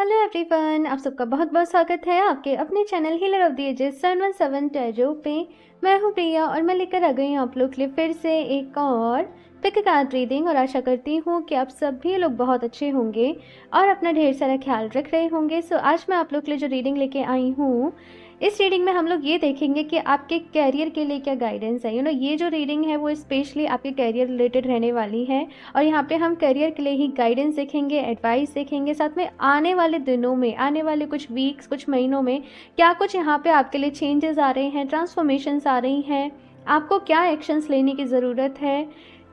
Hello everyone, आप सबका बहुत बहुत स्वागत है आपके अपने channel healer of the ages 717 tarot पे। मैं हूँ प्रिया और मैं लेकर आ गई हूँ आप लोग के लिए फिर से एक और पिक कार्ड रीडिंग। और आशा करती हूँ कि आप सभी लोग बहुत अच्छे होंगे और अपना ढेर सारा ख्याल रख रहे होंगे। सो आज मैं आप लोग के लिए जो रीडिंग लेके आई हूँ, इस रीडिंग में हम लोग ये देखेंगे कि आपके कैरियर के लिए क्या गाइडेंस है। ये जो रीडिंग है वो स्पेशली आपके कैरियर रिलेटेड रहने वाली है। और यहाँ पे हम करियर के लिए ही गाइडेंस देखेंगे, एडवाइस देखेंगे, साथ में आने वाले दिनों में, आने वाले कुछ वीक्स, कुछ महीनों में क्या कुछ यहाँ पे आपके लिए चेंजेस आ रहे हैं, ट्रांसफॉर्मेशंस आ रही हैं, आपको क्या एक्शंस लेने की ज़रूरत है,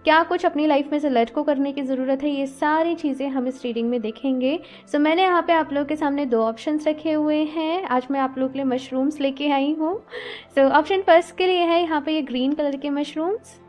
क्या कुछ अपनी लाइफ में से लेट को करने की ज़रूरत है। ये सारी चीज़ें हम इस रीडिंग में देखेंगे। सो मैंने यहाँ पे आप लोगों के सामने दो ऑप्शंस रखे हुए हैं। आज मैं आप लोग के लिए मशरूम्स लेके आई हूँ। सो ऑप्शन फर्स्ट के लिए है यहाँ पे ये ग्रीन कलर के मशरूम्स,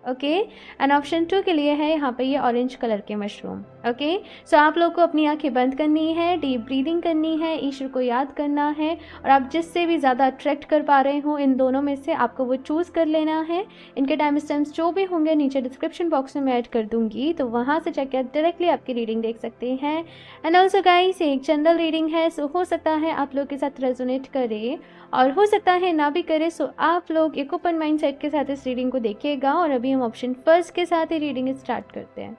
ओके। एंड ऑप्शन 2 के लिए है यहाँ पे ये ऑरेंज कलर के मशरूम, ओके। सो आप लोग को अपनी आंखें बंद करनी है, डीप ब्रीदिंग करनी है, ईश्वर को याद करना है और आप जिससे भी ज़्यादा अट्रैक्ट कर पा रहे हो इन दोनों में से आपको वो चूज़ कर लेना है। इनके टाइम स्टैम्प्स जो भी होंगे नीचे डिस्क्रिप्शन बॉक्स में मैं ऐड कर दूंगी, तो वहाँ से जाकर डायरेक्टली आपकी रीडिंग देख सकते हैं। एंड ऑल्सो गाइस, एक जनरल रीडिंग है, सो हो सकता है आप लोग के साथ रेजोनेट करे और हो सकता है ना भी करे। सो आप लोग एक ओपन माइंड सेट के साथ इस रीडिंग को देखिएगा। और अभी हम ऑप्शन फर्स्ट के साथ ही रीडिंग स्टार्ट करते हैं।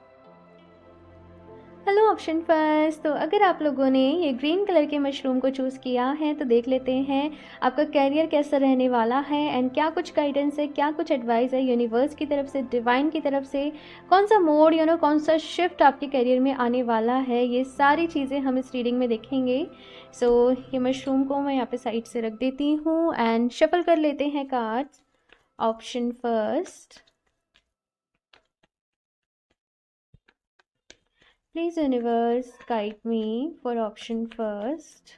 हेलो ऑप्शन फर्स्ट, तो अगर आप लोगों ने ये ग्रीन कलर के मशरूम को चूज़ किया है तो देख लेते हैं आपका कैरियर कैसा रहने वाला है एंड क्या कुछ गाइडेंस है, क्या कुछ एडवाइस है यूनिवर्स की तरफ से, डिवाइन की तरफ से, कौन सा मोड कौन सा शिफ्ट आपके कैरियर में आने वाला है। ये सारी चीज़ें हम इस रीडिंग में देखेंगे। सो ये मशरूम को मैं यहाँ पे साइड से रख देती हूँ एंड शफल कर लेते हैं cards. Option first, please universe guide me for option first.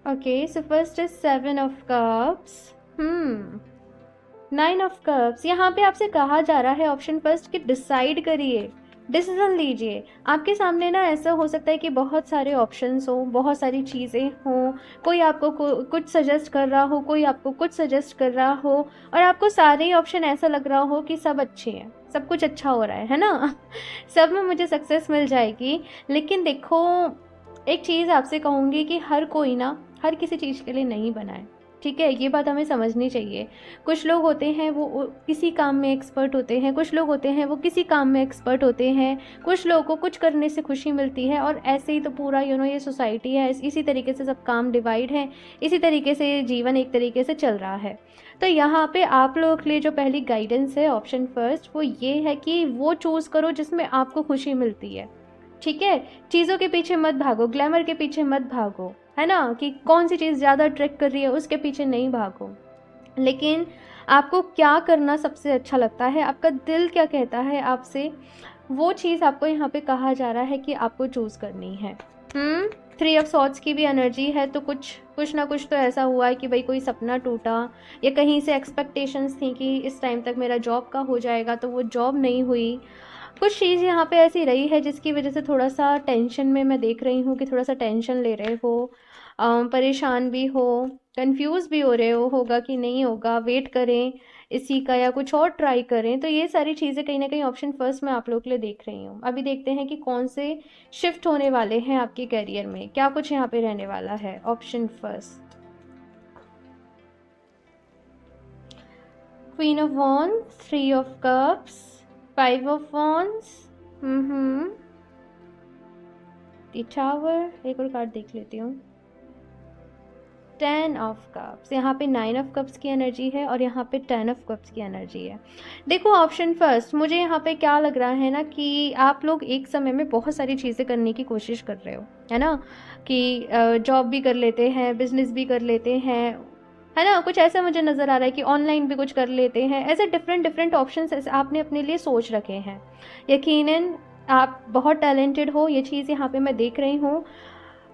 Okay, so first is 7 of Cups. 9 of Cups। यहाँ पे आपसे कहा जा रहा है ऑप्शन फर्स्ट कि डिसाइड करिए, डिसीजन लीजिए। आपके सामने ना ऐसा हो सकता है कि बहुत सारे ऑप्शंस हो, बहुत सारी चीज़ें हों, कोई आपको कुछ सजेस्ट कर रहा हो, कोई आपको कुछ सजेस्ट कर रहा हो और आपको सारे ही ऑप्शन ऐसा लग रहा हो कि सब अच्छे हैं, सब कुछ अच्छा हो रहा है ना सब में मुझे सक्सेस मिल जाएगी। लेकिन देखो, एक चीज़ आपसे कहूँगी कि हर कोई ना हर किसी चीज़ के लिए नहीं बना है, ठीक है। ये बात हमें समझनी चाहिए। कुछ लोग होते हैं वो किसी काम में एक्सपर्ट होते हैं, कुछ लोग होते हैं वो किसी काम में एक्सपर्ट होते हैं, कुछ लोगों को कुछ करने से खुशी मिलती है और ऐसे ही तो पूरा ये सोसाइटी है, इसी तरीके से सब काम डिवाइड है, इसी तरीके से जीवन एक तरीके से चल रहा है। तो यहाँ पे आप लोगों के लिए जो पहली गाइडेंस है ऑप्शन फर्स्ट, वो ये है कि वो चूज़ करो जिसमें आपको खुशी मिलती है, ठीक है। चीज़ों के पीछे मत भागो, ग्लैमर के पीछे मत भागो, है ना, कि कौन सी चीज़ ज़्यादा अट्रैक्ट कर रही है उसके पीछे नहीं भागो। लेकिन आपको क्या करना सबसे अच्छा लगता है, आपका दिल क्या कहता है आपसे, वो चीज़ आपको यहाँ पे कहा जा रहा है कि आपको चूज़ करनी है। 3 of Swords की भी एनर्जी है, तो कुछ ना कुछ तो ऐसा हुआ है कि भाई कोई सपना टूटा या कहीं से एक्सपेक्टेशंस थी कि इस टाइम तक मेरा जॉब का हो जाएगा, तो वो जॉब नहीं हुई। कुछ चीज़ यहाँ पे ऐसी रही है जिसकी वजह से थोड़ा सा टेंशन में मैं देख रही हूँ कि थोड़ा सा टेंशन ले रहे हो, परेशान भी हो, कंफ्यूज भी हो रहे होगा कि नहीं होगा, वेट करें इसी का या कुछ और ट्राई करें। तो ये सारी चीज़ें कहीं ना कहीं ऑप्शन फर्स्ट में आप लोग के लिए देख रही हूँ। अभी देखते हैं कि कौन से शिफ्ट होने वाले हैं आपके कैरियर में, क्या कुछ यहाँ पे रहने वाला है। Option first, queen of wands, 3 of Cups, 5 of Wands, the tower. एक और कार्ड देख लेती हूँ, 10 of Cups। यहाँ पे 9 of Cups की एनर्जी है और यहाँ पे 10 of Cups की एनर्जी है। देखो ऑप्शन फर्स्ट, मुझे यहाँ पे क्या लग रहा है ना कि आप लोग एक समय में बहुत सारी चीज़ें करने की कोशिश कर रहे हो, है ना, कि जॉब भी कर लेते हैं, बिजनेस भी कर लेते हैं, है ना, कुछ ऐसा मुझे नज़र आ रहा है कि ऑनलाइन भी कुछ कर लेते हैं। ऐसे डिफरेंट ऑप्शंस आपने अपने लिए सोच रखे हैं। यकीनन आप बहुत टैलेंटेड हो, ये चीज़ यहाँ पे मैं देख रही हूँ।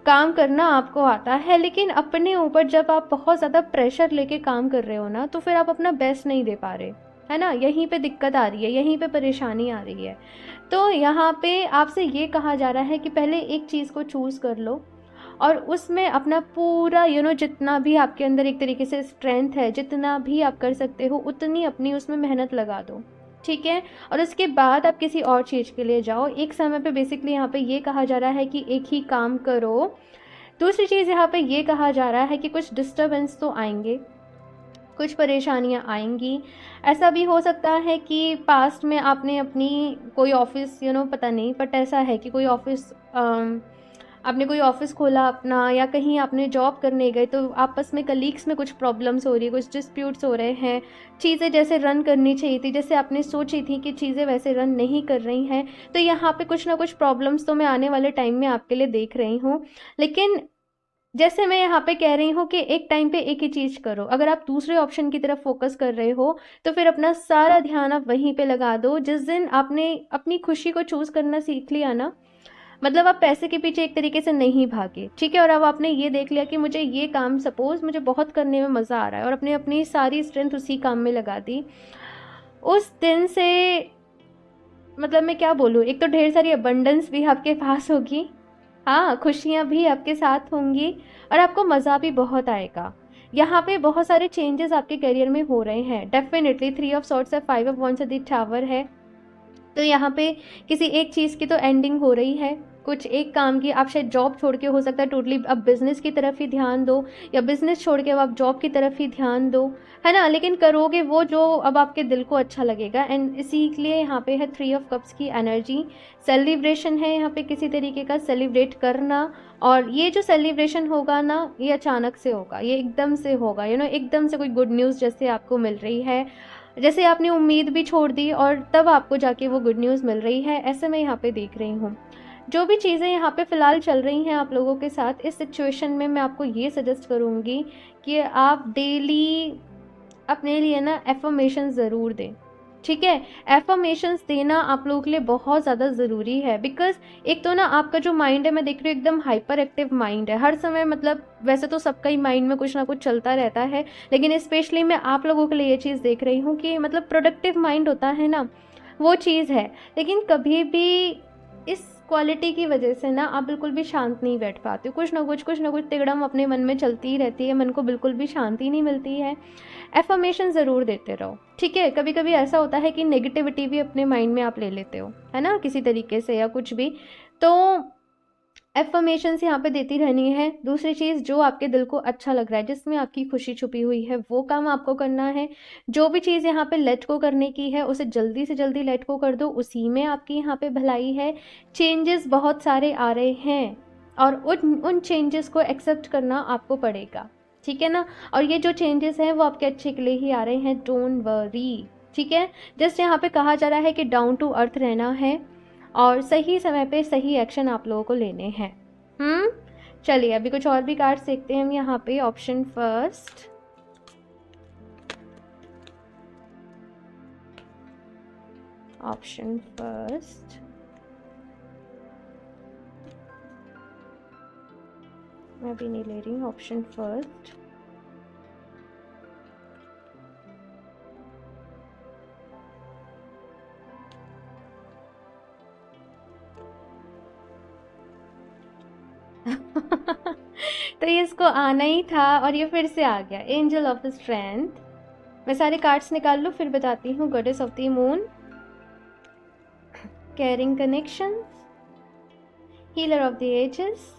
काम करना आपको आता है, लेकिन अपने ऊपर जब आप बहुत ज़्यादा प्रेशर लेके काम कर रहे हो ना, तो फिर आप अपना बेस्ट नहीं दे पा रहे। है ना, यहीं पे दिक्कत आ रही है, यहीं पे परेशानी आ रही है। तो यहाँ पे आपसे ये कहा जा रहा है कि पहले एक चीज़ को चूज़ कर लो और उसमें अपना पूरा जितना भी आपके अंदर एक तरीके से स्ट्रेंथ है, जितना भी आप कर सकते हो उतनी अपनी उसमें मेहनत लगा दो, ठीक है। और उसके बाद आप किसी और चीज़ के लिए जाओ। एक समय पे बेसिकली यहाँ पे ये कहा जा रहा है कि एक ही काम करो। दूसरी चीज़ यहाँ पे ये कहा जा रहा है कि कुछ डिस्टर्बेंस तो आएंगे, कुछ परेशानियाँ आएंगी। ऐसा भी हो सकता है कि पास्ट में आपने अपनी कोई ऑफिस पता नहीं, बट ऐसा है कि कोई ऑफिस आपने कोई ऑफिस खोला अपना, या कहीं आपने जॉब करने गए तो आपस में कलीग्स में कुछ प्रॉब्लम्स हो रही है, कुछ डिस्प्यूट्स हो रहे हैं, चीज़ें जैसे रन करनी चाहिए थी, जैसे आपने सोची थी कि चीज़ें वैसे रन नहीं कर रही हैं। तो यहाँ पे कुछ ना कुछ प्रॉब्लम्स तो मैं आने वाले टाइम में आपके लिए देख रही हूँ। लेकिन जैसे मैं यहाँ पे कह रही हूँ कि एक टाइम पे एक ही चीज़ करो। अगर आप दूसरे ऑप्शन की तरफ फोकस कर रहे हो तो फिर अपना सारा ध्यान आप वहीं पे लगा दो। जिस दिन आपने अपनी खुशी को चूज़ करना सीख लिया ना, मतलब आप पैसे के पीछे एक तरीके से नहीं भागे, ठीक है, और अब आपने ये देख लिया कि मुझे ये काम सपोज मुझे बहुत करने में मज़ा आ रहा है और अपने अपनी सारी स्ट्रेंथ उसी काम में लगा दी, उस दिन से मतलब मैं क्या बोलूँ, एक तो ढेर सारी अबंडेंस भी आपके पास होगी, हाँ, खुशियाँ भी आपके साथ होंगी और आपको मज़ा भी बहुत आएगा। यहाँ पे बहुत सारे चेंजेस आपके करियर में हो रहे हैं डेफिनेटली। 3 ऑफ सॉर्ट्स है, 5 ऑफ वंस है, द टावर है। तो यहाँ पे किसी एक चीज़ की तो एंडिंग हो रही है, कुछ एक काम की। आप शायद जॉब छोड़ के हो सकता है टोटली अब बिजनेस की तरफ ही ध्यान दो, या बिजनेस छोड़ के अब आप जॉब की तरफ ही ध्यान दो, है ना। लेकिन करोगे वो जो अब आपके दिल को अच्छा लगेगा। एंड इसी लिए यहाँ पे है 3 ऑफ कप्स की एनर्जी। सेलिब्रेशन है यहाँ पे, किसी तरीके का सेलिब्रेट करना। और ये जो सेलिब्रेशन होगा ना, ये अचानक से होगा, ये एकदम से होगा, एकदम से कोई गुड न्यूज़ जैसे आपको मिल रही है, जैसे आपने उम्मीद भी छोड़ दी और तब आपको जाके वो गुड न्यूज़ मिल रही है, ऐसे मैं यहाँ पे देख रही हूँ। जो भी चीज़ें यहाँ पे फ़िलहाल चल रही हैं आप लोगों के साथ इस सिचुएशन में, मैं आपको ये सजेस्ट करूँगी कि आप डेली अपने लिए ना एफर्मेशन ज़रूर दें, ठीक है। एफर्मेशंस देना आप लोगों के लिए बहुत ज़्यादा ज़रूरी है। बिकॉज एक तो ना आपका जो माइंड है, मैं देख रही हूँ एकदम हाइपर एक्टिव माइंड है हर समय। मतलब वैसे तो सबका ही माइंड में कुछ ना कुछ चलता रहता है, लेकिन स्पेशली मैं आप लोगों के लिए ये चीज़ देख रही हूँ कि मतलब प्रोडक्टिव माइंड होता है ना, वो चीज़ है। लेकिन कभी भी इस क्वालिटी की वजह से ना आप बिल्कुल भी शांत नहीं बैठ पाते हो। कुछ ना कुछ तिगड़म अपने मन में चलती ही रहती है, मन को बिल्कुल भी शांति नहीं मिलती है। एफर्मेशन ज़रूर देते रहो, ठीक है। कभी कभी ऐसा होता है कि नेगेटिविटी भी अपने माइंड में आप ले लेते हो, है ना, किसी तरीके से या कुछ भी। तो एफर्मेशंस यहाँ पे देती रहनी है। दूसरी चीज़, जो आपके दिल को अच्छा लग रहा है, जिसमें आपकी खुशी छुपी हुई है, वो काम आपको करना है। जो भी चीज़ यहाँ पे लेट को करने की है उसे जल्दी से जल्दी लेट को कर दो, उसी में आपकी यहाँ पे भलाई है। चेंजेस बहुत सारे आ रहे हैं और उन चेंजेस को एक्सेप्ट करना आपको पड़ेगा, ठीक है ना। और ये जो चेंजेस हैं वो आपके अच्छे के लिए ही आ रहे हैं, डोंट वरी, ठीक है। जस्ट यहाँ पे कहा जा रहा है कि डाउन टू अर्थ रहना है और सही समय पे सही एक्शन आप लोगों को लेने हैं। चलिए अभी कुछ और भी कार्ड्स देखते हैं हम यहाँ पे। ऑप्शन फर्स्ट, ऑप्शन फर्स्ट, मैं भी नहीं ले रही हूँ। ऑप्शन फर्स्ट, तो ये इसको आना ही था और ये फिर से आ गया, एंजल ऑफ स्ट्रेंथ। मैं सारे कार्ड्स निकाल लूँ फिर बताती हूँ। Goddess of the moon, caring connections, healer of the ages.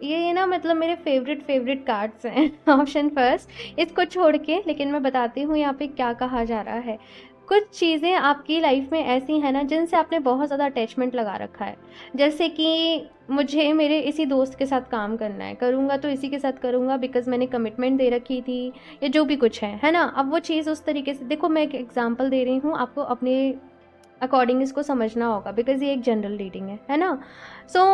ये ना मतलब मेरे फेवरेट कार्ड्स हैं। ऑप्शन फर्स्ट, इसको छोड़ के, लेकिन मैं बताती हूँ यहाँ पे क्या कहा जा रहा है। कुछ चीज़ें आपकी लाइफ में ऐसी हैं ना जिनसे आपने बहुत ज़्यादा अटैचमेंट लगा रखा है। जैसे कि मुझे मेरे इसी दोस्त के साथ काम करना है, करूँगा तो इसी के साथ करूँगा बिकॉज़ मैंने कमिटमेंट दे रखी थी, या जो भी कुछ है ना। अब वो चीज़ उस तरीके से, देखो मैं एक एग्जांपल दे रही हूँ, आपको अपने अकॉर्डिंग इसको समझना होगा बिकॉज़ ये एक जनरल रीडिंग है ना। सो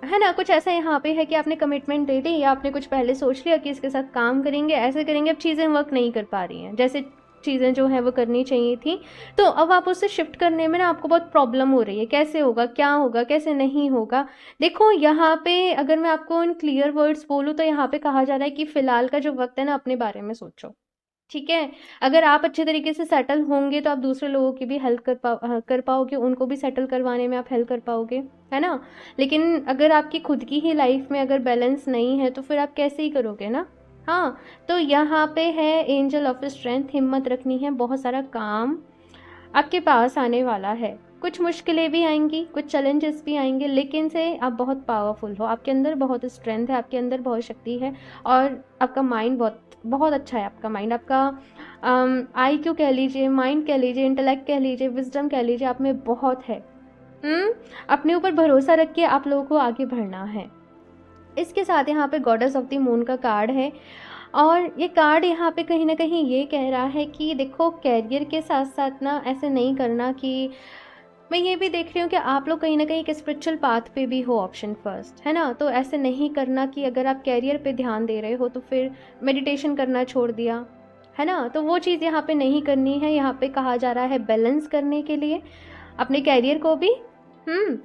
है ना, कुछ ऐसा यहाँ पे है कि आपने कमिटमेंट दे दी या आपने कुछ पहले सोच लिया कि इसके साथ काम करेंगे, ऐसे करेंगे, अब चीज़ें वर्क नहीं कर पा रही हैं जैसे चीज़ें जो हैं वो करनी चाहिए थी। तो अब आप उससे शिफ्ट करने में ना आपको बहुत प्रॉब्लम हो रही है, कैसे होगा, क्या होगा, कैसे नहीं होगा। देखो यहाँ पे अगर मैं आपको इन क्लियर वर्ड्स बोलूँ तो यहाँ पे कहा जा रहा है कि फ़िलहाल का जो वक्त है ना, अपने बारे में सोचो, ठीक है। अगर आप अच्छे तरीके से सेटल होंगे तो आप दूसरे लोगों की भी हेल्प कर पाओगे, उनको भी सेटल करवाने में आप हेल्प कर पाओगे, है ना। लेकिन अगर आपकी खुद की ही लाइफ में अगर बैलेंस नहीं है तो फिर आप कैसे ही करोगे ना। हाँ, तो यहाँ पे है एंजल ऑफ स्ट्रेंथ, हिम्मत रखनी है, बहुत सारा काम आपके पास आने वाला है। कुछ मुश्किलें भी आएंगी, कुछ चैलेंजेस भी आएंगे, लेकिन से आप बहुत पावरफुल हो, आपके अंदर बहुत स्ट्रेंथ है, आपके अंदर बहुत शक्ति है, और आपका माइंड बहुत बहुत अच्छा है। आपका माइंड, आपका IQ कह लीजिए, माइंड कह लीजिए, इंटेलेक्ट कह लीजिए, विजडम कह लीजिए, आप में बहुत है। अपने ऊपर भरोसा रख के आप लोगों को आगे बढ़ना है। इसके साथ यहाँ पे गॉडेस ऑफ द मून का कार्ड है, और ये कार्ड यहाँ पे कहीं ना कहीं ये कह रहा है कि देखो, कैरियर के साथ साथ ना ऐसे नहीं करना कि, मैं ये भी देख रही हूँ कि आप लोग कहीं ना कहीं एक स्पिरिचुअल पाथ पे भी हो, ऑप्शन फर्स्ट, है ना। तो ऐसे नहीं करना कि अगर आप कैरियर पे ध्यान दे रहे हो तो फिर मेडिटेशन करना छोड़ दिया, है ना। तो वो चीज़ यहाँ पे नहीं करनी है। यहाँ पे कहा जा रहा है बैलेंस करने के लिए अपने कैरियर को भी,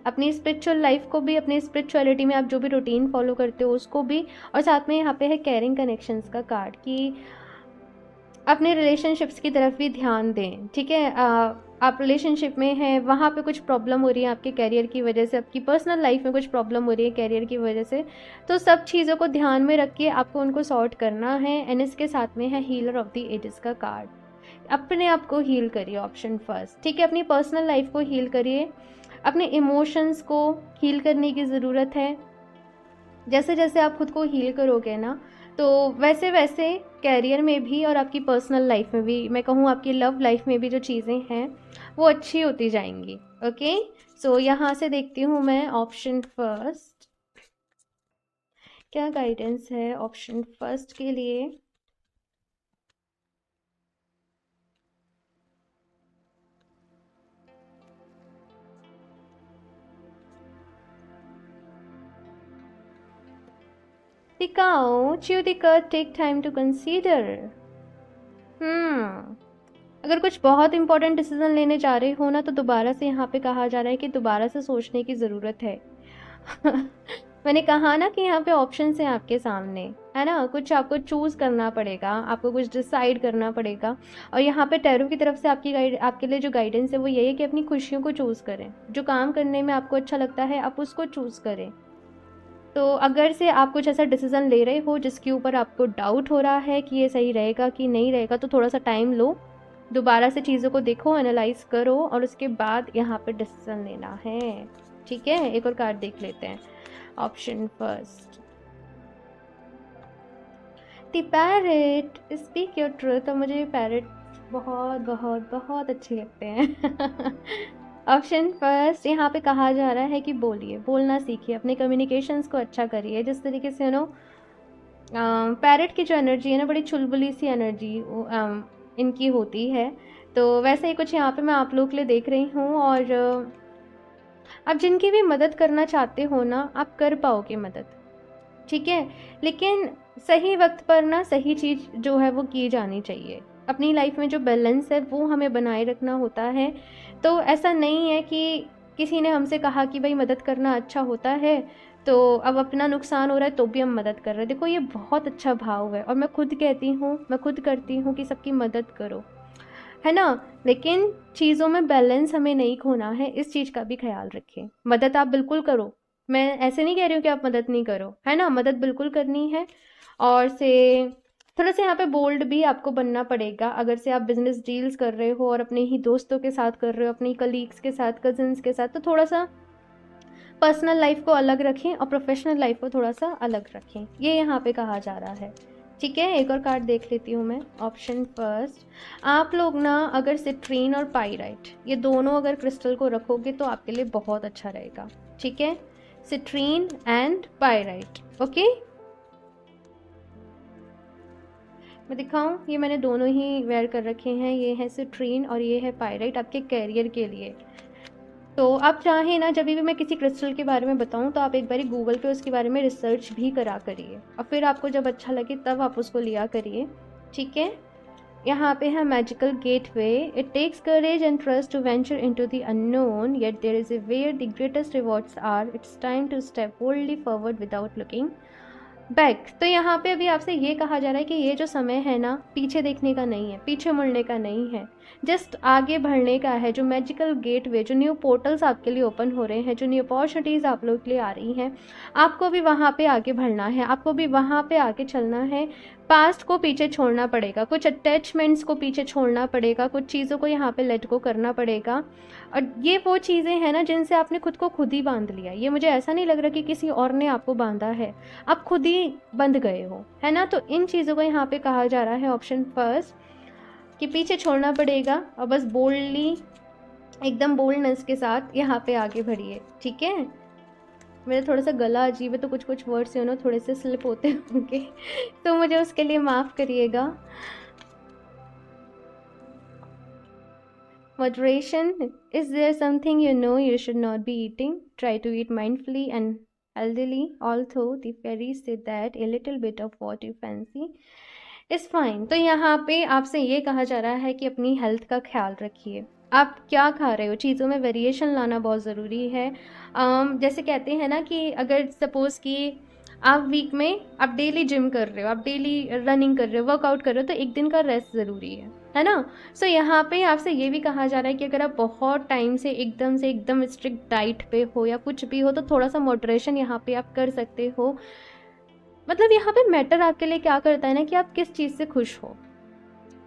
अपनी स्पिरिचुअल लाइफ को भी, अपनी स्पिरिचुअलिटी में आप जो भी रूटीन फॉलो करते हो उसको भी। और साथ में यहाँ पे है कैरिंग कनेक्शंस का कार्ड कि अपने रिलेशनशिप्स की तरफ भी ध्यान दें, ठीक है। आप रिलेशनशिप में हैं, वहाँ पे कुछ प्रॉब्लम हो रही है आपके कैरियर की वजह से, आपकी पर्सनल लाइफ में कुछ प्रॉब्लम हो रही है कैरियर की वजह से, तो सब चीज़ों को ध्यान में रख के आपको उनको सॉर्ट करना है। एंड इसके साथ में है हीलर ऑफ द एजेस का कार्ड। अपने आप को हील करिए, ऑप्शन फर्स्ट, ठीक है। अपनी पर्सनल लाइफ को हील करिए, अपने इमोशंस को हील करने की ज़रूरत है। जैसे जैसे आप खुद को हील करोगे ना, तो वैसे वैसे कैरियर में भी और आपकी पर्सनल लाइफ में भी, मैं कहूँ आपकी लव लाइफ में भी जो चीज़ें हैं वो अच्छी होती जाएंगी। ओके, सो यहाँ से देखती हूँ मैं ऑप्शन फर्स्ट, क्या गाइडेंस है ऑप्शन फर्स्ट के लिए। The couch, you the card, take time to consider. अगर कुछ बहुत इंपॉर्टेंट डिसीजन लेने जा रहे हो ना, तो दोबारा से यहाँ पे कहा जा रहा है कि दोबारा से सोचने की ज़रूरत है। मैंने कहा ना कि यहाँ पे ऑप्शन है आपके सामने, है ना। कुछ आपको चूज़ करना पड़ेगा, आपको कुछ डिसाइड करना पड़ेगा। और यहाँ पे टैरो की तरफ से आपके लिए जो गाइडेंस है वो यही है कि अपनी खुशियों को चूज़ करें, जो काम करने में आपको अच्छा लगता है आप उसको चूज़ करें। तो अगर से आप कुछ ऐसा डिसीज़न ले रहे हो जिसके ऊपर आपको डाउट हो रहा है कि ये सही रहेगा कि नहीं रहेगा, तो थोड़ा सा टाइम लो, दोबारा से चीज़ों को देखो, एनालाइज करो, और उसके बाद यहाँ पे डिसीजन लेना है, ठीक है। एक और कार्ड देख लेते हैं, option first, the parrot, speak your truth. और मुझे पैरेट बहुत बहुत बहुत अच्छे लगते हैं। ऑप्शन फर्स्ट, यहाँ पे कहा जा रहा है कि बोलिए, बोलना सीखिए, अपने कम्युनिकेशंस को अच्छा करिए। जिस तरीके से पैरेट की जो एनर्जी है ना, बड़ी चुलबुली सी एनर्जी इनकी होती है, तो वैसे ही कुछ यहाँ पे मैं आप लोग के लिए देख रही हूँ। और आप जिनकी भी मदद करना चाहते हो ना, आप कर पाओगे मदद, ठीक है। लेकिन सही वक्त पर ना सही चीज़ जो है वो की जानी चाहिए। अपनी लाइफ में जो बैलेंस है वो हमें बनाए रखना होता है। तो ऐसा नहीं है कि किसी ने हमसे कहा कि भाई मदद करना अच्छा होता है, तो अब अपना नुकसान हो रहा है तो भी हम मदद कर रहे हैं। देखो, ये बहुत अच्छा भाव है, और मैं खुद कहती हूँ, मैं खुद करती हूँ कि सबकी मदद करो, है ना। लेकिन चीज़ों में बैलेंस हमें नहीं खोना है, इस चीज़ का भी ख्याल रखें। मदद आप बिल्कुल करो, मैं ऐसे नहीं कह रही हूँ कि आप मदद नहीं करो, है ना, मदद बिल्कुल करनी है। और से थोड़ा सा यहाँ पे बोल्ड भी आपको बनना पड़ेगा। अगर से आप बिजनेस डील्स कर रहे हो और अपने ही दोस्तों के साथ कर रहे हो, अपनी कलीग्स के साथ, कजिन्स के साथ, तो थोड़ा सा पर्सनल लाइफ को अलग रखें और प्रोफेशनल लाइफ को थोड़ा सा अलग रखें, ये यहाँ पे कहा जा रहा है, ठीक है। एक और कार्ड देख लेती हूँ मैं, ऑप्शन फर्स्ट, आप लोग ना अगर सिट्रीन और पाइराइट ये दोनों अगर क्रिस्टल को रखोगे तो आपके लिए बहुत अच्छा रहेगा, ठीक है। Citrine and pyrite, okay. मैं दिखाऊं, ये मैंने दोनों ही वेयर कर रखे हैं, ये है सिट्रीन और ये है पाइराइट, आपके कैरियर के लिए। तो आप चाहें ना, जब भी मैं किसी क्रिस्टल के बारे में बताऊं तो आप एक बार गूगल पे उसके बारे में रिसर्च भी करा करिए, और फिर आपको जब अच्छा लगे तब आप उसको लिया करिए, ठीक है। यहाँ पे है magical gateway, it takes courage and trust to venture into the unknown, yet there is a where the greatest rewards are, it's time to step boldly forward without looking back, तो यहाँ पे अभी आपसे ये कहा जा रहा है कि ये जो समय है ना, पीछे देखने का नहीं है, पीछे मुड़ने का नहीं है, जस्ट आगे बढ़ने का है। जो मैजिकल गेटवे, जो न्यू पोर्टल्स आपके लिए ओपन हो रहे हैं, जो न्यू अपॉर्चुनिटीज़ आप लोग के लिए आ रही हैं, आपको भी वहाँ पे आगे बढ़ना है, आपको भी वहाँ पे आगे चलना है। पास्ट को पीछे छोड़ना पड़ेगा, कुछ अटैचमेंट्स को पीछे छोड़ना पड़ेगा, कुछ चीज़ों को यहाँ पे लेट गो करना पड़ेगा। और ये वो चीज़ें हैं ना जिनसे आपने खुद को खुद ही बांध लिया। ये मुझे ऐसा नहीं लग रहा कि किसी और ने आपको बांधा है, आप खुद ही बंध गए हो, है ना। तो इन चीज़ों को यहाँ पे कहा जा रहा है ऑप्शन फर्स्ट कि पीछे छोड़ना पड़ेगा और बस बोल्डली, एकदम बोल्डनेस के साथ यहाँ पे आगे बढ़िए, ठीक है। मेरा थोड़ा सा गला अजीब है तो कुछ कुछ वर्ड्स जो ना थोड़े से स्लिप होते होंगे तो मुझे उसके लिए माफ़ करिएगा। Moderation, is there something you know you should not be eating? Try to eat mindfully and healthily, although the fairies say that a little bit of what you fancy is fine. तो यहाँ पे आपसे ये कहा जा रहा है कि अपनी हेल्थ का ख्याल रखिए। आप क्या खा रहे हो, चीज़ों में वेरिएशन लाना बहुत ज़रूरी है। जैसे कहते हैं ना कि अगर सपोज़ कि आप वीक में आप डेली जिम कर रहे हो, आप डेली रनिंग कर रहे हो, वर्कआउट कर रहे हो, तो एक दिन का रेस्ट ज़रूरी है ना। सो यहाँ पे आपसे ये भी कहा जा रहा है कि अगर आप बहुत टाइम से एकदम स्ट्रिक्ट डाइट पे हो या कुछ भी हो, तो थोड़ा सा मॉडरेशन यहाँ पे आप कर सकते हो। मतलब यहाँ पे मैटर आपके लिए क्या करता है ना कि आप किस चीज़ से खुश हो,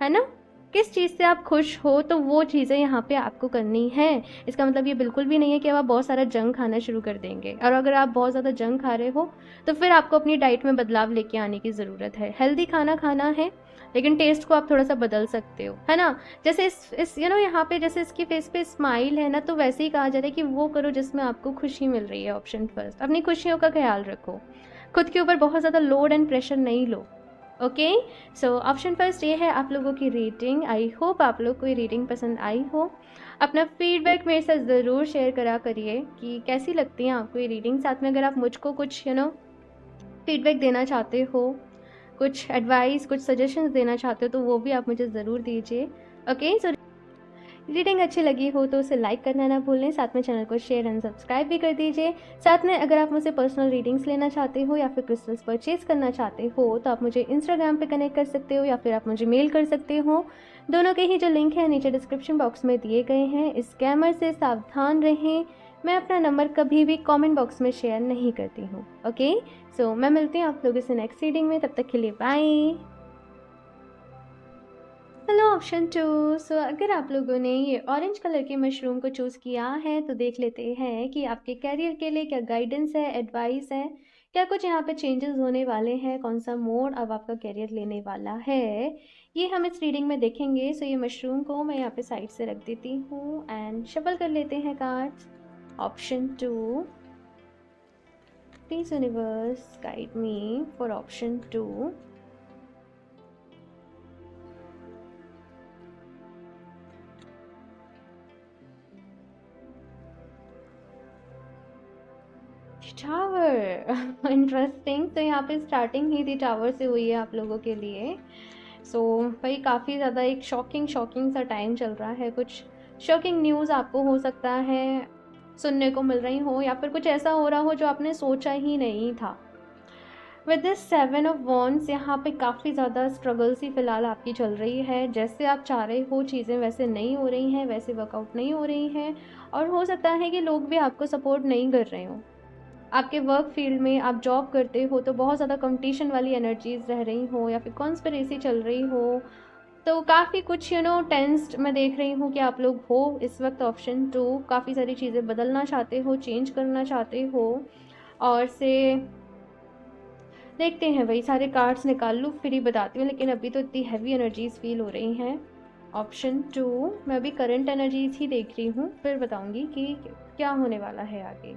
है ना। किस चीज़ से आप खुश हो तो वो चीज़ें यहाँ पे आपको करनी है। इसका मतलब ये बिल्कुल भी नहीं है कि आप बहुत सारा जंक खाना शुरू कर देंगे, और अगर आप बहुत ज़्यादा जंक खा रहे हो तो फिर आपको अपनी डाइट में बदलाव लेके आने की ज़रूरत है। हेल्दी खाना खाना है, लेकिन टेस्ट को आप थोड़ा सा बदल सकते हो, है ना। जैसे इस यहाँ पे जैसे इसकी फेस पे स्माइल है ना, तो वैसे ही कहा जा रहा है कि वो करो जिसमें आपको खुशी मिल रही है। ऑप्शन फर्स्ट, अपनी खुशियों का ख्याल रखो, खुद के ऊपर बहुत ज़्यादा लोड एंड प्रेशर नहीं लो। ओके, सो ऑप्शन फर्स्ट ये है आप लोगों की रेटिंग। आई होप आप लोग को ये रेटिंग पसंद आई हो। अपना फीडबैक मेरे साथ ज़रूर शेयर करा करिए कि कैसी लगती है आपको ये रीडिंग। साथ में अगर आप मुझको कुछ फीडबैक देना चाहते हो, कुछ एडवाइस, कुछ सजेशंस देना चाहते हो, तो वो भी आप मुझे ज़रूर दीजिए। ओके, सो रीडिंग अच्छी लगी हो तो उसे लाइक करना ना भूलें, साथ में चैनल को शेयर एंड सब्सक्राइब भी कर दीजिए। साथ में अगर आप मुझसे पर्सनल रीडिंग्स लेना चाहते हो या फिर क्रिस्टल्स परचेज करना चाहते हो, तो आप मुझे इंस्टाग्राम पे कनेक्ट कर सकते हो या फिर आप मुझे मेल कर सकते हो। दोनों के ही जो लिंक है नीचे डिस्क्रिप्शन बॉक्स में दिए गए हैं। इस स्कैमर से सावधान रहें। मैं अपना नंबर कभी भी कॉमेंट बॉक्स में शेयर नहीं करती हूँ। ओके, सो मैं मिलती हूँ आप लोगों से नेक्स्ट रीडिंग में, तब तक के लिए bye. Hello option two. So अगर आप लोगों ने ये ऑरेंज कलर के मशरूम को चूज़ किया है तो देख लेते हैं कि आपके कैरियर के लिए क्या गाइडेंस है, एडवाइस है, क्या कुछ यहाँ पे चेंजेस होने वाले हैं, कौन सा मोड अब आपका कैरियर लेने वाला है, ये हम इस रीडिंग में देखेंगे। सो ये मशरूम को मैं यहाँ पे साइड से रख देती हूँ एंड शफल कर लेते हैं cards. Option two, please universe guide me for option two. Tower interesting. तो यहाँ पे स्टार्टिंग ही दी टावर से हुई है आप लोगों के लिए। सो भाई काफ़ी ज़्यादा एक शॉकिंग सा टाइम चल रहा है। कुछ शॉकिंग न्यूज़ आपको हो सकता है सुनने को मिल रही हो, या फिर कुछ ऐसा हो रहा हो जो आपने सोचा ही नहीं था। विद दिस 7 ऑफ वॉन्ड्स यहाँ पे काफ़ी ज़्यादा स्ट्रगल्स ही फ़िलहाल आपकी चल रही है। जैसे आप चाह रहे हो चीज़ें वैसे नहीं हो रही हैं, वैसे वर्कआउट नहीं हो रही हैं, और हो सकता है कि लोग भी आपको सपोर्ट नहीं कर रहे हों। आपके वर्क फील्ड में आप जॉब करते हो तो बहुत ज़्यादा कंपटीशन वाली एनर्जीज रह रही हो, या फिर कॉन्स्पिरेसी चल रही हो, तो काफ़ी कुछ टेंस्ड मैं देख रही हूँ कि आप लोग हो इस वक्त। ऑप्शन टू, काफ़ी सारी चीज़ें बदलना चाहते हो, चेंज करना चाहते हो, और से देखते हैं भाई सारे कार्ड्स निकाल लूँ फिर ही बताती हूँ, लेकिन अभी तो इतनी हैवी एनर्जीज फील हो रही हैं। ऑप्शन टू, मैं अभी करंट एनर्जीज ही देख रही हूँ, फिर बताऊँगी कि क्या होने वाला है आगे।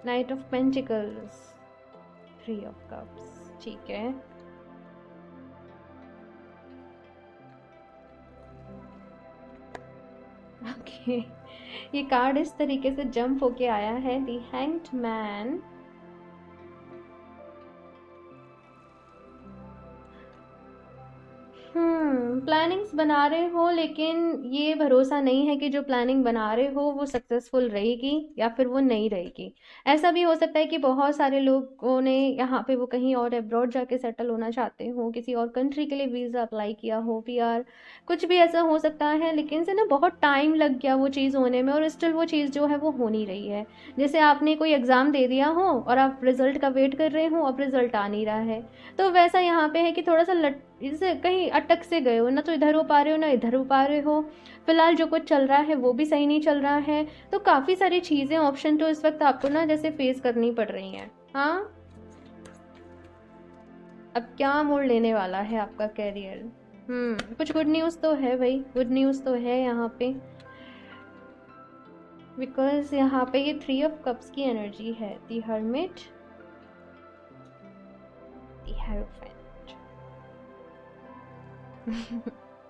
Night of pentacles, 3 of cups, ठीक है। ओके, ये कार्ड इस तरीके से जंप होके आया है, द हैंग्ड मैन। प्लानिंग्स बना रहे हो, लेकिन ये भरोसा नहीं है कि जो प्लानिंग बना रहे हो वो सक्सेसफुल रहेगी या फिर वो नहीं रहेगी। ऐसा भी हो सकता है कि बहुत सारे लोगों ने यहाँ पे वो कहीं और अब्रॉड जाके सेटल होना चाहते हो, किसी और कंट्री के लिए वीज़ा अप्लाई किया हो, पीआर, कुछ भी ऐसा हो सकता है, लेकिन से ना बहुत टाइम लग गया वो चीज़ होने में और स्टिल वो चीज़ जो है वो हो नहीं रही है। जैसे आपने कोई एग्ज़ाम दे दिया हो और आप रिजल्ट का वेट कर रहे हो, अब रिजल्ट आ नहीं रहा है। तो वैसा यहाँ पे है कि थोड़ा सा लट जैसे कहीं अटक से गए हो, ना तो इधर हो पा रहे हो ना इधर हो पा रहे हो। फिलहाल जो कुछ चल रहा है वो भी सही नहीं चल रहा है। तो काफ़ी सारी चीज़ें ऑप्शन तो इस वक्त आपको ना जैसे फेस करनी पड़ रही हैं। हाँ, अब क्या मोड़ लेने वाला है आपका कैरियर? कुछ गुड न्यूज़ तो है भाई, गुड न्यूज़ तो है यहाँ पे, बिकॉज यहाँ पे ये 3 ऑफ कप्स की एनर्जी है, दी हर्मिट, दी हेरोफेंट।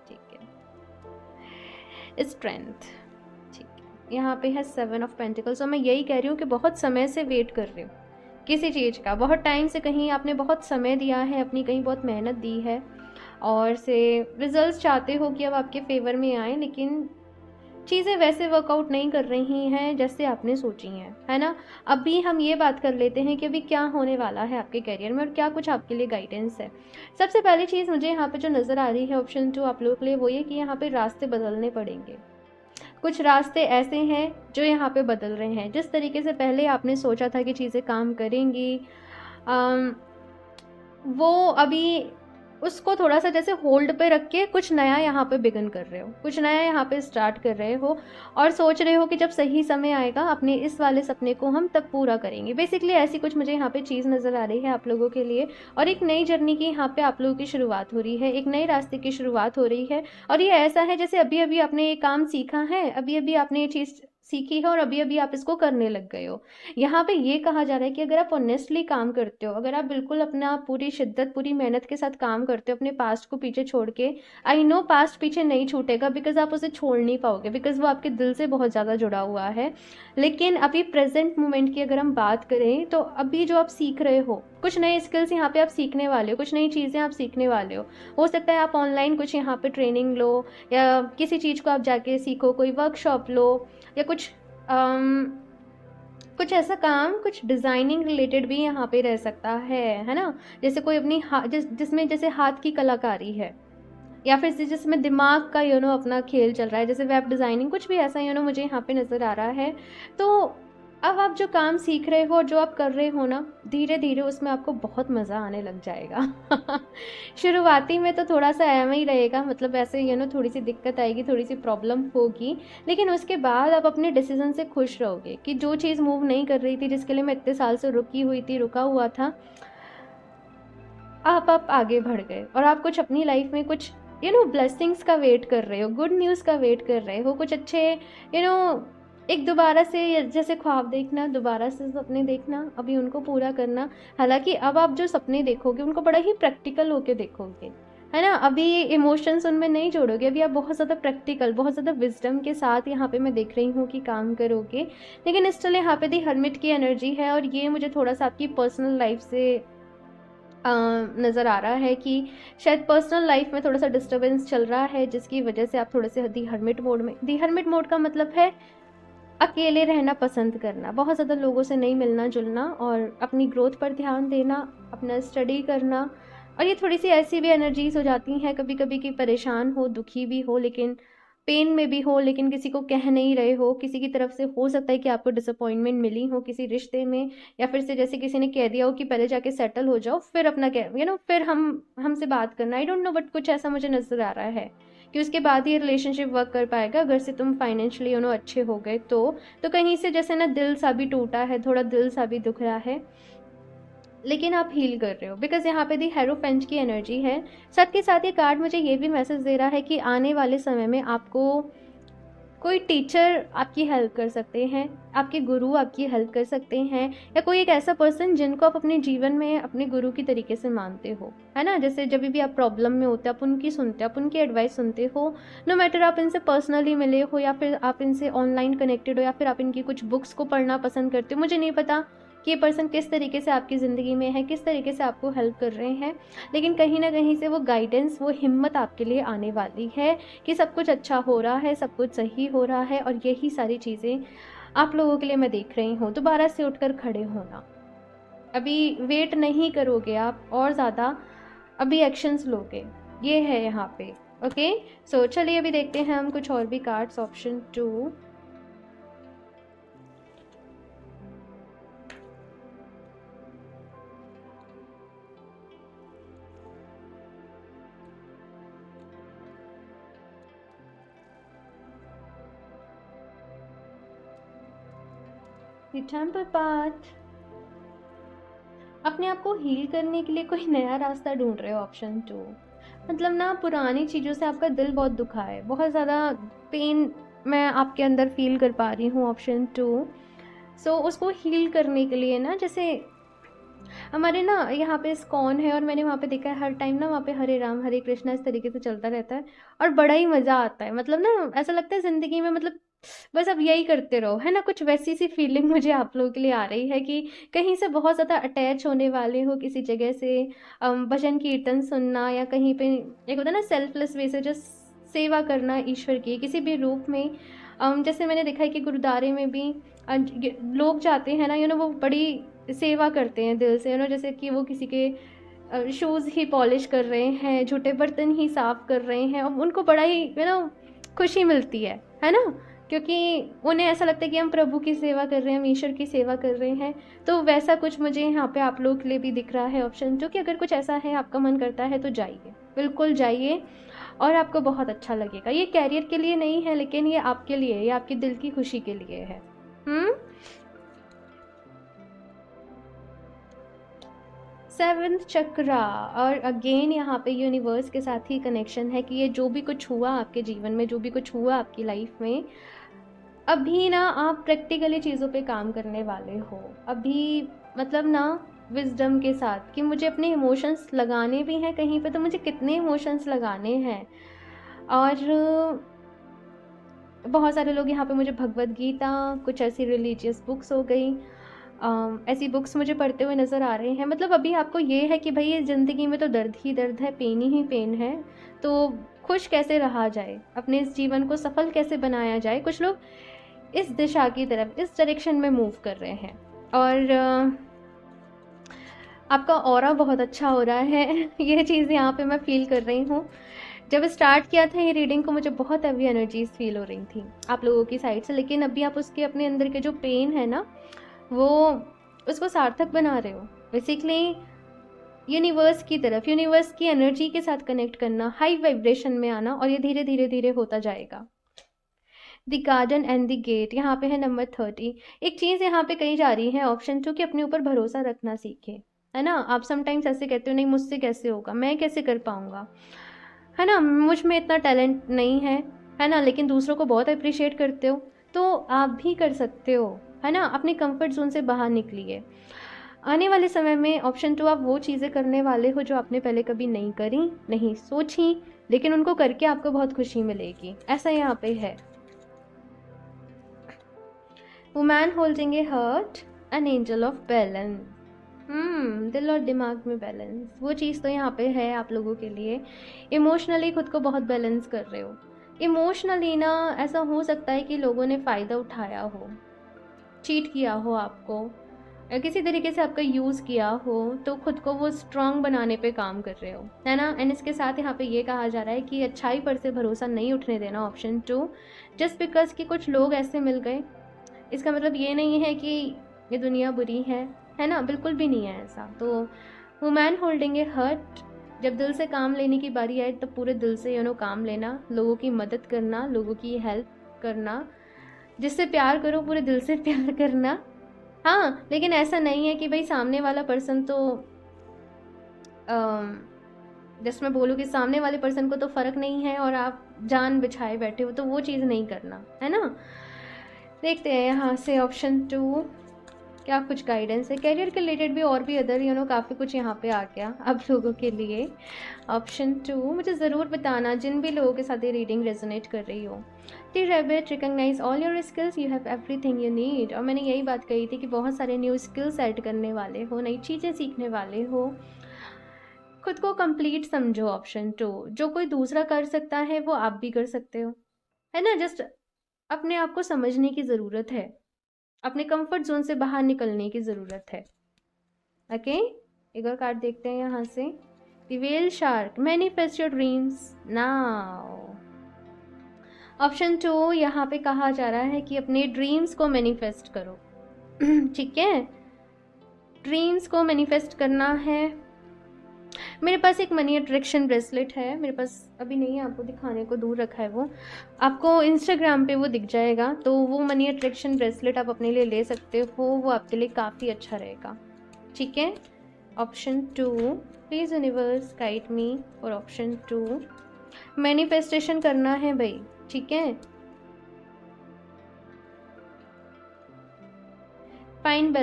ठीक है, स्ट्रेंथ, ठीक है। यहाँ पे है 7 ऑफ पेंटिकल्स, और मैं यही कह रही हूँ कि बहुत समय से वेट कर रहे हो किसी चीज़ का, बहुत टाइम से, कहीं आपने बहुत समय दिया है अपनी, कहीं बहुत मेहनत दी है और से रिजल्ट्स चाहते हो कि अब आपके फेवर में आए, लेकिन चीज़ें वैसे वर्कआउट नहीं कर रही हैं जैसे आपने सोची हैं, है ना। अभी हम ये बात कर लेते हैं कि अभी क्या होने वाला है आपके करियर में और क्या कुछ आपके लिए गाइडेंस है। सबसे पहली चीज़ मुझे यहाँ पे जो नज़र आ रही है ऑप्शन 2 आप लोगों के लिए, वो ये कि यहाँ पे रास्ते बदलने पड़ेंगे। कुछ रास्ते ऐसे हैं जो यहाँ पे बदल रहे हैं। जिस तरीके से पहले आपने सोचा था कि चीज़ें काम करेंगी, अम, वो अभी उसको थोड़ा सा जैसे होल्ड पे रख के कुछ नया यहाँ पे बिगन कर रहे हो, कुछ नया यहाँ पे स्टार्ट कर रहे हो और सोच रहे हो कि जब सही समय आएगा अपने इस वाले सपने को हम तब पूरा करेंगे। बेसिकली ऐसी कुछ मुझे यहाँ पे चीज़ नज़र आ रही है आप लोगों के लिए, और एक नई जर्नी की यहाँ पे आप लोगों की शुरुआत हो रही है, एक नए रास्ते की शुरुआत हो रही है। और ये ऐसा है जैसे अभी अभी आपने ये काम सीखा है, अभी अभी आपने ये चीज़ सीखी है और अभी अभी आप इसको करने लग गए हो। यहाँ पे ये कहा जा रहा है कि अगर आप ऑनेस्टली काम करते हो, अगर आप बिल्कुल अपना पूरी शिद्दत पूरी मेहनत के साथ काम करते हो अपने पास्ट को पीछे छोड़ के, आई नो पास्ट पीछे नहीं छूटेगा बिकॉज आप उसे छोड़ नहीं पाओगे, बिकॉज वो आपके दिल से बहुत ज़्यादा जुड़ा हुआ है। लेकिन अभी प्रेजेंट मोमेंट की अगर हम बात करें तो अभी जो आप सीख रहे हो, कुछ नए स्किल्स यहाँ पे आप सीखने वाले हो, कुछ नई चीज़ें आप सीखने वाले हो सकता है आप ऑनलाइन कुछ यहाँ पे ट्रेनिंग लो या किसी चीज़ को आप जाके सीखो, कोई वर्कशॉप लो या कुछ कुछ ऐसा काम, कुछ डिज़ाइनिंग रिलेटेड भी यहाँ पे रह सकता है ना। जैसे कोई अपनी जिसमें जैसे हाथ की कलाकारी है, या फिर जिसमें दिमाग का अपना खेल चल रहा है, जैसे वेब डिज़ाइनिंग, कुछ भी ऐसा मुझे यहाँ पे नज़र आ रहा है। तो अब आप जो काम सीख रहे हो, जो आप कर रहे हो ना, धीरे धीरे उसमें आपको बहुत मज़ा आने लग जाएगा। शुरुआती में तो थोड़ा सा ऐसा ही रहेगा, मतलब ऐसे थोड़ी सी दिक्कत आएगी, थोड़ी सी प्रॉब्लम होगी, लेकिन उसके बाद आप अपने डिसीजन से खुश रहोगे कि जो चीज़ मूव नहीं कर रही थी, जिसके लिए मैं इतने साल से रुकी हुई थी, रुका हुआ था, आप आगे बढ़ गए और आप कुछ अपनी लाइफ में कुछ ब्लेसिंग्स का वेट कर रहे हो, गुड न्यूज़ का वेट कर रहे हो, कुछ अच्छे एक दोबारा से जैसे ख्वाब देखना, दोबारा से सपने देखना, अभी उनको पूरा करना। हालांकि अब आप जो सपने देखोगे उनको बड़ा ही प्रैक्टिकल होके देखोगे, है ना। अभी इमोशंस उनमें नहीं जोड़ोगे, अभी आप बहुत ज़्यादा प्रैक्टिकल, बहुत ज़्यादा विजडम के साथ यहाँ पे मैं देख रही हूँ कि काम करोगे। लेकिन स्टिल यहाँ पे दी हर्मिट की एनर्जी है और ये मुझे थोड़ा सा आपकी पर्सनल लाइफ से नज़र आ रहा है कि शायद पर्सनल लाइफ में थोड़ा सा डिस्टर्बेंस चल रहा है, जिसकी वजह से आप थोड़े से दी हर्मिट मोड में, दी हर्मिट मोड का मतलब है अकेले रहना पसंद करना, बहुत ज़्यादा लोगों से नहीं मिलना जुलना और अपनी ग्रोथ पर ध्यान देना, अपना स्टडी करना। और ये थोड़ी सी ऐसी भी एनर्जीज हो जाती हैं कभी कभी कि परेशान हो, दुखी भी हो, लेकिन पेन में भी हो, लेकिन किसी को कह नहीं रहे हो, किसी की तरफ से हो सकता है कि आपको डिसअपॉइंटमेंट मिली हो किसी रिश्ते में, या फिर से जैसे किसी ने कह दिया हो कि पहले जाके सेटल हो जाओ फिर अपना फिर हमसे बात करना, आई डोंट नो, बट कुछ ऐसा मुझे नज़र आ रहा है कि उसके बाद ही रिलेशनशिप वर्क कर पाएगा अगर से तुम फाइनेंशियली अच्छे हो गए तो कहीं से जैसे ना दिल सा भी टूटा है, थोड़ा दिल सा भी दुख रहा है, लेकिन आप हील कर रहे हो बिकॉज यहाँ पे दी हेरोफेंट की एनर्जी है। साथ के साथ ये कार्ड मुझे ये भी मैसेज दे रहा है कि आने वाले समय में आपको कोई टीचर आपकी हेल्प कर सकते हैं, आपके गुरु आपकी हेल्प कर सकते हैं, या कोई एक ऐसा पर्सन जिनको आप अपने जीवन में अपने गुरु की तरीके से मानते हो, है ना। जैसे जब भी आप प्रॉब्लम में होते आप उनकी सुनते हो, आप उनकी एडवाइस सुनते हो, नो मैटर आप इनसे पर्सनली मिले हो या फिर आप इनसे ऑनलाइन कनेक्टेड हो या फिर आप इनकी कुछ बुक्स को पढ़ना पसंद करते हो, मुझे नहीं पता कि ये पर्सन किस तरीके से आपकी ज़िंदगी में है, किस तरीके से आपको हेल्प कर रहे हैं, लेकिन कहीं ना कहीं से वो गाइडेंस, वो हिम्मत आपके लिए आने वाली है कि सब कुछ अच्छा हो रहा है, सब कुछ सही हो रहा है। और यही सारी चीज़ें आप लोगों के लिए मैं देख रही हूँ। दोबारा से उठकर खड़े होना, अभी वेट नहीं करोगे आप और ज़्यादा, अभी एक्शंस लोगे, ये है यहाँ पे। ओके, सो चलिए अभी देखते हैं हम कुछ और भी कार्ड्स। Option 2, temple path. अपने आप को हील करने के लिए कोई नया रास्ता ढूंढ रहे हो। ऑप्शन 2, मतलब ना पुरानी चीज़ों से आपका दिल बहुत दुखा है, बहुत ज़्यादा पेन मैं आपके अंदर फील कर पा रही हूँ। ऑप्शन 2, सो उसको हील करने के लिए ना, जैसे हमारे ना यहाँ पे इस्कॉन है और मैंने वहाँ पे देखा है हर टाइम ना वहाँ पे हरे राम हरे कृष्णा इस तरीके से चलता रहता है और बड़ा ही मज़ा आता है। मतलब ना ऐसा लगता है ज़िंदगी में, मतलब बस अब यही करते रहो, है ना। कुछ वैसी सी फीलिंग मुझे आप लोगों के लिए आ रही है कि कहीं से बहुत ज़्यादा अटैच होने वाले हो किसी जगह से। भजन कीर्तन सुनना या कहीं पे एक होता है ना सेल्फलेस वे से जो सेवा करना ईश्वर की किसी भी रूप में। जैसे मैंने देखा है कि गुरुद्वारे में भी लोग जाते हैं ना, वो बड़ी सेवा करते हैं दिल से, जैसे कि वो किसी के शूज़ ही पॉलिश कर रहे हैं, झूठे बर्तन ही साफ़ कर रहे हैं, और उनको बड़ा ही खुशी मिलती है ना, क्योंकि उन्हें ऐसा लगता है कि हम प्रभु की सेवा कर रहे हैं, हम ईश्वर की सेवा कर रहे हैं। तो वैसा कुछ मुझे यहाँ पे आप लोगों के लिए भी दिख रहा है ऑप्शन, जो कि अगर कुछ ऐसा है आपका मन करता है तो जाइए, बिल्कुल जाइए और आपको बहुत अच्छा लगेगा। ये कैरियर के लिए नहीं है, लेकिन ये आपके लिए, ये आपकी दिल की खुशी के लिए है। 7th चक्रा, और अगेन यहाँ पे यूनिवर्स के साथ ही कनेक्शन है कि ये जो भी कुछ हुआ आपके जीवन में, जो भी कुछ हुआ आपकी लाइफ में, अभी ना आप प्रैक्टिकली चीज़ों पे काम करने वाले हो। अभी मतलब ना विजडम के साथ कि मुझे अपने इमोशंस लगाने भी हैं कहीं पे, तो मुझे कितने इमोशंस लगाने हैं। और बहुत सारे लोग यहाँ पे मुझे भगवत गीता, कुछ ऐसी रिलीजियस बुक्स हो गई, ऐसी बुक्स मुझे पढ़ते हुए नज़र आ रहे हैं। मतलब अभी आपको ये है कि भाई ये ज़िंदगी में तो दर्द ही दर्द है, पेन ही पेन है, तो खुश कैसे रहा जाए, अपने इस जीवन को सफल कैसे बनाया जाए। कुछ लोग इस दिशा की तरफ, इस डायरेक्शन में मूव कर रहे हैं। और आपका ऑरा बहुत अच्छा हो रहा है ये चीज़ यहाँ पे मैं फील कर रही हूँ। जब स्टार्ट किया था ये रीडिंग को मुझे बहुत हैवी एनर्जीज फील हो रही थी आप लोगों की साइड से, लेकिन अभी आप उसके अपने अंदर के जो पेन है ना, वो उसको सार्थक बना रहे हो। बेसिकली यूनिवर्स की तरफ, यूनिवर्स की एनर्जी के साथ कनेक्ट करना, हाई वाइब्रेशन में आना, और ये धीरे धीरे धीरे होता जाएगा। The garden and the gate यहाँ पे है नंबर 30। एक चीज़ यहाँ पे कही जा रही है ऑप्शन 2 कि अपने ऊपर भरोसा रखना सीखे, है ना। आप समटाइम्स ऐसे कहते हो नहीं मुझसे कैसे होगा, मैं कैसे कर पाऊँगा, है ना, मुझ में इतना टैलेंट नहीं है ना, लेकिन दूसरों को बहुत अप्रिशिएट करते हो, तो आप भी कर सकते हो, है ना। अपने कंफर्ट जोन से बाहर निकलिए। आने वाले समय में ऑप्शन 2 आप वो चीज़ें करने वाले हो जो आपने पहले कभी नहीं करी, नहीं सोची, लेकिन उनको करके आपको बहुत खुशी मिलेगी, ऐसा यहाँ पे है। Woman holding a heart, an angel of balance. दिल और दिमाग में बैलेंस, वो चीज़ तो यहाँ पे है आप लोगों के लिए। इमोशनली खुद को बहुत बैलेंस कर रहे हो। इमोशनली ना ऐसा हो सकता है कि लोगों ने फ़ायदा उठाया हो, चीट किया हो आपको, या किसी तरीके से आपका यूज़ किया हो, तो खुद को वो स्ट्रांग बनाने पे काम कर रहे हो, है ना। एंड इसके साथ यहाँ पे ये कहा जा रहा है कि अच्छाई पर से भरोसा नहीं उठने देना। ऑप्शन 2, जस्ट बिकॉज कि कुछ लोग ऐसे मिल गए, इसका मतलब ये नहीं है कि ये दुनिया बुरी है ना, बिल्कुल भी नहीं है ऐसा। तो वुमैन होल्डिंग ए हर्ट, जब दिल से काम लेने की बारी आए तब पूरे दिल से काम लेना, लोगों की मदद करना, लोगों की हेल्प करना, जिससे प्यार करो पूरे दिल से प्यार करना। हाँ, लेकिन ऐसा नहीं है कि भाई सामने वाला पर्सन तो जैसे मैं बोलूँ कि सामने वाले पर्सन को तो फ़र्क नहीं है और आप जान बिछाए बैठे हो, तो वो चीज़ नहीं करना, है ना। देखते हैं यहाँ से ऑप्शन 2, क्या कुछ गाइडेंस है करियर के रिलेटेड भी, और भी अदर काफ़ी कुछ यहाँ पे आ गया आप लोगों के लिए। ऑप्शन 2 मुझे ज़रूर बताना जिन भी लोगों के साथ ये रीडिंग रेजोनेट कर रही हो। The rabbit recognise all your skills, you have everything you need. और मैंने यही बात कही थी कि बहुत सारे न्यू स्किल्स ऐड करने वाले हो, नई चीज़ें सीखने वाले हो, खुद को कंप्लीट समझो। ऑप्शन 2 जो कोई दूसरा कर सकता है वो आप भी कर सकते हो, है ना। जस्ट अपने आप को समझने की ज़रूरत है, अपने कंफर्ट जोन से बाहर निकलने की ज़रूरत है। ओके, एक और कार्ड देखते हैं यहाँ से। The whale shark, manifest your dreams now. Option 2 यहाँ पे कहा जा रहा है कि अपने ड्रीम्स को मैनिफेस्ट करो। ठीक है, ड्रीम्स को मैनिफेस्ट करना है। मेरे पास एक मनी अट्रैक्शन ब्रेसलेट है, मेरे पास अभी नहीं है, आपको दिखाने को दूर रखा है वो, आपको इंस्टाग्राम पे वो दिख जाएगा। तो वो मनी अट्रैक्शन ब्रेसलेट आप अपने लिए ले सकते हो, वो आपके लिए काफ़ी अच्छा रहेगा। ठीक है, ऑप्शन 2 प्लीज़ यूनिवर्स गाइड मी और ऑप्शन 2 मैनिफेस्टेशन करना है भाई। ठीक है, find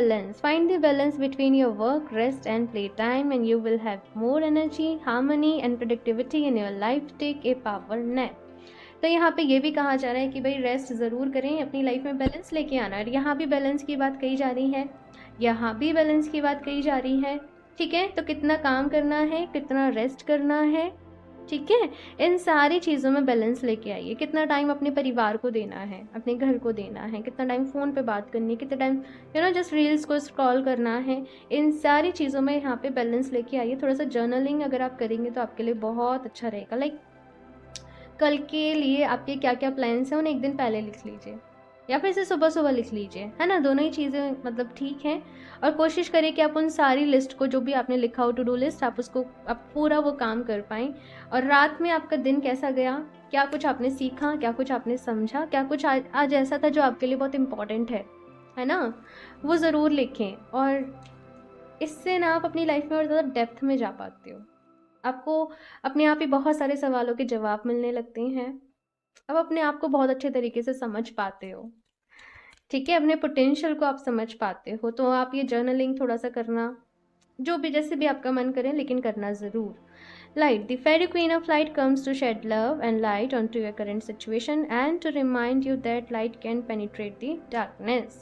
the balance between your work, rest and play time, and you will have more energy, harmony and productivity in your life. Take a power nap। तो यहाँ पे ये भी कहा जा रहा है कि भाई रेस्ट ज़रूर करें, अपनी लाइफ में बैलेंस लेके आना है। यहाँ भी बैलेंस की बात कही जा रही है, यहाँ भी बैलेंस की बात कही जा रही है। ठीक है, तो कितना काम करना है, कितना रेस्ट करना है, ठीक है, इन सारी चीज़ों में बैलेंस लेके आइए। कितना टाइम अपने परिवार को देना है, अपने घर को देना है, कितना टाइम फ़ोन पे बात करनी है, कितना टाइम जस्ट रील्स को स्क्रॉल करना है, इन सारी चीज़ों में यहाँ पे बैलेंस लेके आइए। थोड़ा सा जर्नलिंग अगर आप करेंगे तो आपके लिए बहुत अच्छा रहेगा। लाइक कल के लिए आपके क्या क्या प्लान्स हैं उन्हें एक दिन पहले लिख लीजिए, या फिर इसे सुबह सुबह लिख लीजिए, है ना। दोनों ही चीज़ें मतलब ठीक हैं। और कोशिश करिए कि आप उन सारी लिस्ट को, जो भी आपने लिखा हो टू डू लिस्ट, आप पूरा वो काम कर पाएँ। और रात में आपका दिन कैसा गया, क्या कुछ आपने सीखा, क्या कुछ आपने समझा, क्या कुछ आज ऐसा था जो आपके लिए बहुत इम्पॉर्टेंट है ना, वो ज़रूर लिखें। और इससे ना आप अपनी लाइफ में और ज़्यादा डेप्थ में जा पाते हो। आपको अपने आप ही बहुत सारे सवालों के जवाब मिलने लगते हैं। अब अपने आप को बहुत अच्छे तरीके से समझ पाते हो। ठीक है, अपने पोटेंशियल को आप समझ पाते हो। तो आप ये जर्नलिंग थोड़ा सा करना, जो भी जैसे भी आपका मन करे, लेकिन करना ज़रूर। Light, the fairy queen of light comes to shed love and light onto your current situation and to remind you that light can penetrate the darkness।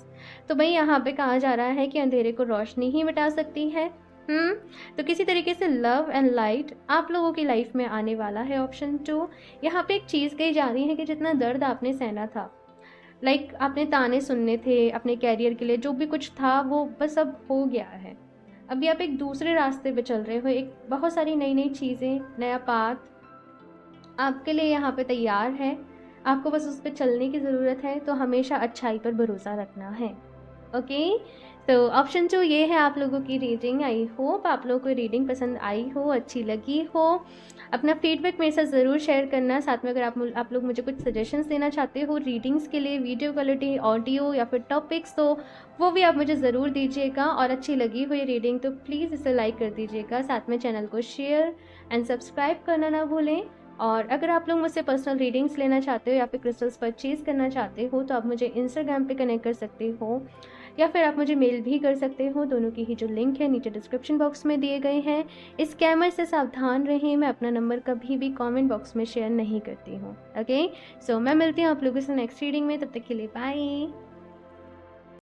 तो भाई यहाँ पे कहा जा रहा है कि अंधेरे को रोशनी ही मिटा सकती है। तो किसी तरीके से लव एंड लाइट आप लोगों की लाइफ में आने वाला है। ऑप्शन 2 यहाँ पे एक चीज़ कही जा रही है कि जितना दर्द आपने सहना था, लाइक आपने ताने सुनने थे अपने कैरियर के लिए, जो भी कुछ था वो बस अब हो गया है। अभी आप एक दूसरे रास्ते पे चल रहे हो, एक बहुत सारी नई नई चीज़ें, नया पाथ आपके लिए यहाँ पे तैयार है। आपको बस उस पर चलने की ज़रूरत है। तो हमेशा अच्छाई पर भरोसा रखना है। ओके, तो ऑप्शन 2 ये है आप लोगों की रीडिंग। आई होप आप लोगों को रीडिंग पसंद आई हो, अच्छी लगी हो। अपना फीडबैक मेरे साथ ज़रूर शेयर करना। साथ में अगर आप लोग मुझे कुछ सजेशंस देना चाहते हो रीडिंग्स के लिए, वीडियो क्वालिटी, ऑडियो या फिर टॉपिक्स, तो वो भी आप मुझे ज़रूर दीजिएगा। और अच्छी लगी हुई रीडिंग तो प्लीज़ इसे लाइक कर दीजिएगा। साथ में चैनल को शेयर एंड सब्सक्राइब करना ना भूलें। और अगर आप लोग मुझसे पर्सनल रीडिंग्स लेना चाहते हो या फिर क्रिस्टल्स परचेज़ करना चाहते हो तो आप मुझे इंस्टाग्राम पे कनेक्ट कर सकते हो, या फिर आप मुझे मेल भी कर सकते हो। दोनों की ही जो लिंक है नीचे डिस्क्रिप्शन बॉक्स में दिए गए हैं। इस स्कैमर से सावधान रहें, मैं अपना नंबर कभी भी कमेंट बॉक्स में शेयर नहीं करती हूँ। ओके, सो मैं मिलती हूँ आप लोगों से नेक्स्ट रीडिंग में। तब तक के लिए बाय।